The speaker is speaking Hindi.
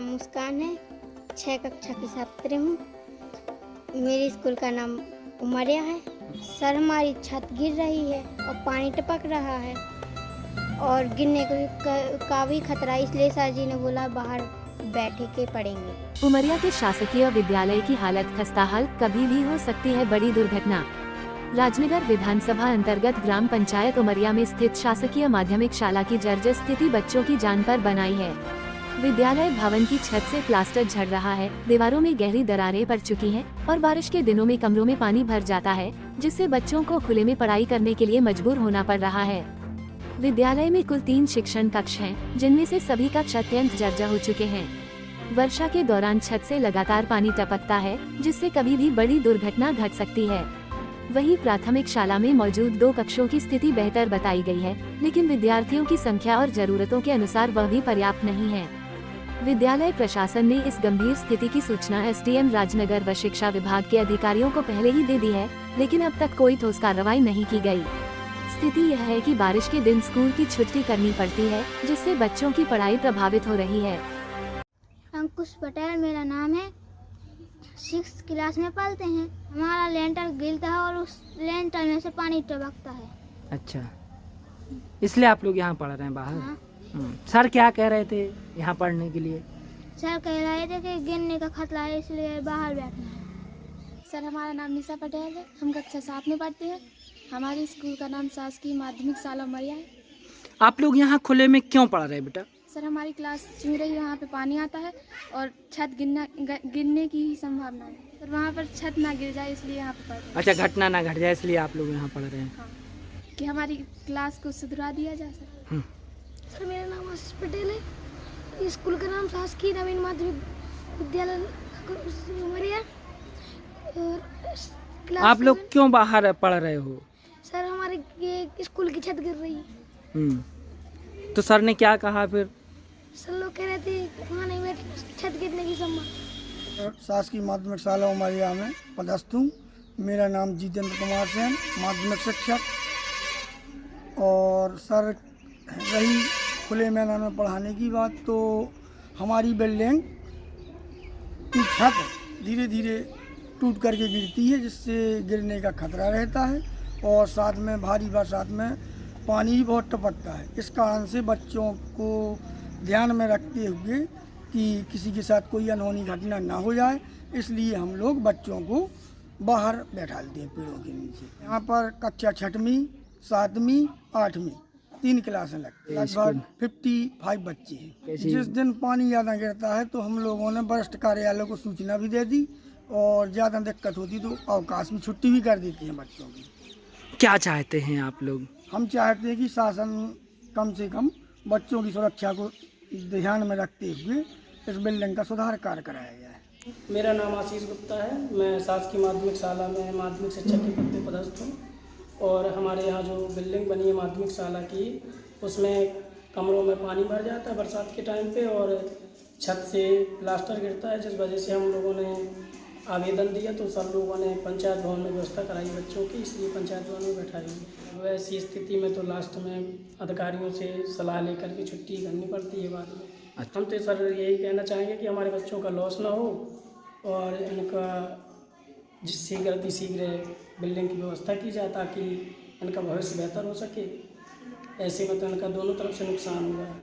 नाम मुस्कान है, 6 कक्षा की छात्र हूँ। मेरे स्कूल का नाम उमरिया है। सर, हमारी छत गिर रही है और पानी टपक रहा है और गिरने का भी खतरा है, इसलिए सर जी ने बोला बाहर बैठे के पढ़ेंगे। उमरिया के शासकीय विद्यालय की हालत खस्ताहाल, कभी भी हो सकती है बड़ी दुर्घटना। राजनगर विधानसभा अंतर्गत ग्राम पंचायत उमरिया में स्थित शासकीय माध्यमिक शाला की जर्जर स्थिति बच्चों की जान पर बनाई है। विद्यालय भवन की छत से प्लास्टर झड़ रहा है, दीवारों में गहरी दरारें पड़ चुकी हैं और बारिश के दिनों में कमरों में पानी भर जाता है, जिससे बच्चों को खुले में पढ़ाई करने के लिए मजबूर होना पड़ रहा है। विद्यालय में कुल 3 शिक्षण कक्ष हैं, जिनमें से सभी कक्ष अत्यंत जर्जर हो चुके हैं। वर्षा के दौरान छत से लगातार पानी टपकता है, जिससे कभी भी बड़ी दुर्घटना घट सकती है। वहीं प्राथमिक शाला में मौजूद 2 कक्षों की स्थिति बेहतर बताई गई है, लेकिन विद्यार्थियों की संख्या और जरूरतों के अनुसार वह भी पर्याप्त नहीं है। विद्यालय प्रशासन ने इस गंभीर स्थिति की सूचना एसडीएम राजनगर व शिक्षा विभाग के अधिकारियों को पहले ही दे दी है, लेकिन अब तक कोई ठोस कार्रवाई नहीं की गई। स्थिति यह है कि बारिश के दिन स्कूल की छुट्टी करनी पड़ती है, जिससे बच्चों की पढ़ाई प्रभावित हो रही है। अंकुश पटेल मेरा नाम है, 6th क्लास में पढ़ते हैं। हमारा लेंटर गिरता है और उस लेंटर में से पानी टपकता है। अच्छा, इसलिए आप लोग यहाँ पढ़ रहे हैं बाहर? हाँ। सर क्या कह रहे थे यहाँ पढ़ने के लिए? सर कह रहे थे कि गिरने का खतरा है, इसलिए बाहर बैठना है। सर, हमारा नाम निशा पटेल है, हम कक्षा 7 में पढ़ते हैं। हमारे स्कूल का नाम शासकीय माध्यमिक शाला उमरिया है। आप लोग यहाँ खुले में क्यों पढ़ रहे हैं बेटा? सर, हमारी क्लास चुन रही है, वहाँ पे पानी आता है और छत गिरने की ही संभावना है। सर, वहाँ पर छत ना गिर जाए, इसलिए यहाँ पे पढ़ रहे हैं। अच्छा, घटना ना घट जाए इसलिए आप लोग यहाँ पढ़ रहे हैं। हाँ, कि हमारी क्लास को सुधरा दिया जाए। सर, मेरा नाम आशीष पटेल है, स्कूल का नाम शासकीय नवीन माध्यमिक विद्यालय उमरिया। आप लोग क्यों बाहर पढ़ रहे हो? सर, हमारे ये स्कूल की छत गिर रही है। तो सर ने क्या कहा फिर? सर लोग कह रहे थे वहाँ नहीं बैठ, छत गिरने की संभावना। शासकीय माध्यमिक शाला उमरिया में पदस्थ हूँ। मेरा नाम जितेंद्र कुमार सेन, माध्यमिक शिक्षक। और सर, रही खुले मैदान में पढ़ाने की बात, तो हमारी बिल्डिंग की छत धीरे धीरे टूट करके गिरती है, जिससे गिरने का खतरा रहता है और साथ में भारी बरसात में पानी भी बहुत टपकता है। इस कारण से बच्चों को ध्यान में रखते हुए कि किसी के साथ कोई अनहोनी घटना ना हो जाए, इसलिए हम लोग बच्चों को बाहर बैठा देते हैं पेड़ों के नीचे। यहाँ पर कक्षा 6वीं, 7वीं, 8वीं 3 क्लासें लगती हैं। लगभग 55 बच्चे हैं। जिस दिन पानी ज़्यादा गिरता है तो हम लोगों ने वरिष्ठ कार्यालय को सूचना भी दे दी और ज़्यादा दिक्कत होती तो अवकाश में छुट्टी भी कर देती हैं बच्चों की। क्या चाहते हैं आप लोग? हम चाहते हैं कि शासन कम से कम बच्चों की सुरक्षा को ध्यान में रखते हुए इस बिल्डिंग का सुधार कार्य कराया जाए। मेरा नाम आशीष गुप्ता है, मैं शासकीय माध्यमिक शाला में माध्यमिक शिक्षक के पद पर पदस्थ हूँ। और हमारे यहाँ जो बिल्डिंग बनी है माध्यमिक शाला की, उसमें कमरों में पानी भर जाता है बरसात के टाइम पे और छत से प्लास्टर गिरता है, जिस वजह से हम लोगों ने आवेदन दिया तो सब लोगों ने पंचायत भवन में व्यवस्था कराई बच्चों की, इसलिए पंचायत भवन में बैठाई। वैसी स्थिति में तो लास्ट में अधिकारियों से सलाह लेकर के छुट्टी करनी पड़ती है बाद में। हम तो सर यही कहना चाहेंगे कि हमारे बच्चों का लॉस ना हो और इनका शीघ्र बिल्डिंग की व्यवस्था की जाए ताकि इनका भविष्य बेहतर हो सके। ऐसे में तो इनका दोनों तरफ से नुकसान होगा।